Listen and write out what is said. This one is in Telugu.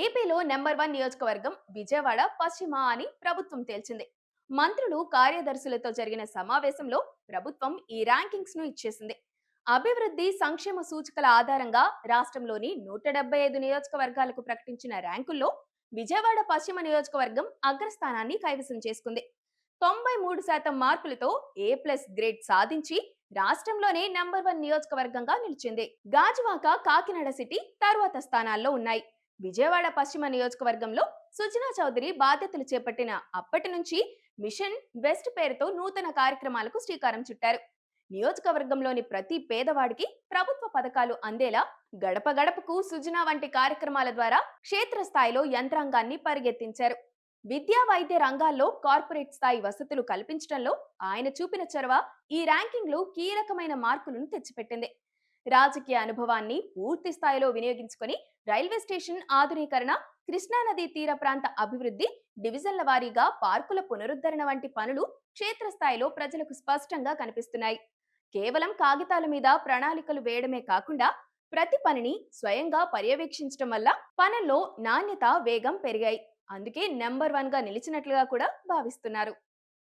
ఏపీలో నెంబర్ 1 నియోజకవర్గం విజయవాడ పశ్చిమ అని ప్రభుత్వం తేల్చింది. మంత్రులు కార్యదర్శులతో జరిగిన సమావేశంలో ప్రభుత్వం ఈ ర్యాంకింగ్స్ ను ఇచ్చేసింది. అభివృద్ధి సంక్షేమ సూచికల ఆధారంగా రాష్ట్రంలోని 175 నియోజకవర్గాలకు ప్రకటించిన ర్యాంకుల్లో విజయవాడ పశ్చిమ నియోజకవర్గం అగ్రస్థానాన్ని కైవసం చేసుకుంది. 93% మార్కులతో A+ గ్రేడ్ సాధించి రాష్ట్రంలోనే నెంబర్ 1 నియోజకవర్గంగా నిలిచింది. గాజువాక, కాకినాడ సిటీ తరువాత స్థానాల్లో ఉన్నాయి. విజయవాడ పశ్చిమ నియోజకవర్గంలో సుజనా చౌదరి బాధ్యతలు చేపట్టిన అప్పటి నుంచి మిషన్ వెస్ట్ పేరుతో నూతన కార్యక్రమాలకు శ్రీకారం చుట్టారు. నియోజకవర్గంలోని ప్రతి పేదవాడికి ప్రభుత్వ పథకాలు అందేలా గడప గడపకు సుజనా వంటి కార్యక్రమాల ద్వారా క్షేత్రస్థాయిలో యంత్రాంగాన్ని పరిగెత్తించారు. విద్యా వైద్య రంగాల్లో కార్పొరేట్ స్థాయి వసతులు కల్పించడంలో ఆయన చూపిన చొరవ ఈ ర్యాంకింగ్లో కీలకమైన మార్కులను తెచ్చిపెట్టింది. రాజకీయ అనుభవాన్ని పూర్తి స్థాయిలో వినియోగించుకొని రైల్వే స్టేషన్ ఆధునీకరణ, కృష్ణానదీ తీర ప్రాంత అభివృద్ధి, డివిజన్ల వారీగా పార్కుల పునరుద్ధరణ వంటి పనులు క్షేత్రస్థాయిలో ప్రజలకు స్పష్టంగా కనిపిస్తున్నాయి. కేవలం కాగితాల మీద ప్రణాళికలు వేయడమే కాకుండా ప్రతి పనిని స్వయంగా పర్యవేక్షించడం వల్ల పనుల్లో నాణ్యత, వేగం పెరిగాయి. అందుకే నెంబర్ 1 గా నిలిచినట్లుగా కూడా భావిస్తున్నారు.